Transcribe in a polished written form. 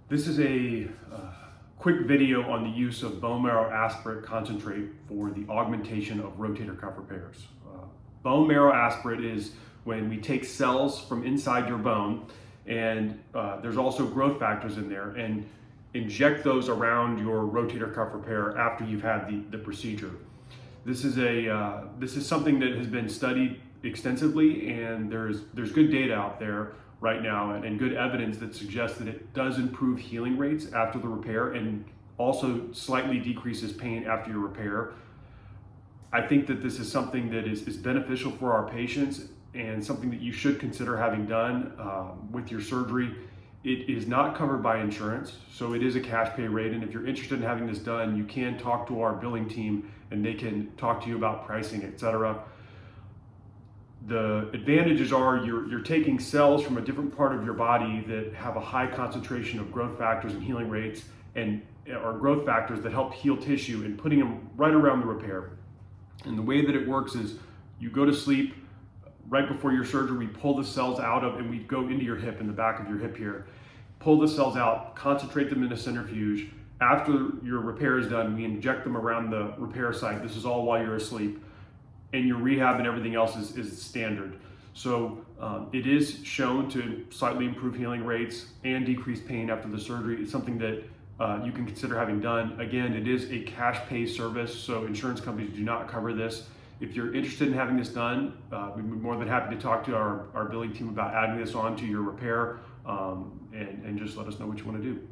This is a quick video on the use of bone marrow aspirate concentrate for the augmentation of rotator cuff repairs. Bone marrow aspirate is when we take cells from inside your bone, and there's also growth factors in there, and inject those around your rotator cuff repair after you've had the procedure. This is something that has been studied extensively, and there's good data out there right now and good evidence that suggests that it does improve healing rates after the repair and also slightly decreases pain after your repair. I think that this is something that is beneficial for our patients and something that you should consider having done with your surgery. It is not covered by insurance, so it is a cash pay rate, and if you're interested in having this done, you can talk to our billing team and they can talk to you about pricing, etc. The advantages are you're taking cells from a different part of your body that have a high concentration of growth factors and healing rates, and are growth factors that help heal tissue, and putting them right around the repair. And the way that it works is you go to sleep right before your surgery. We pull the cells out of, and we go into your hip, in the back of your hip here, pull the cells out, concentrate them in a centrifuge. After your repair is done, we inject them around the repair site. This is all while you're asleep, and your rehab and everything else is standard. So it is shown to slightly improve healing rates and decrease pain after the surgery. It's something that you can consider having done. Again, it is a cash pay service, so insurance companies do not cover this. If you're interested in having this done, we'd be more than happy to talk to our billing team about adding this on to your repair, and just let us know what you want to do.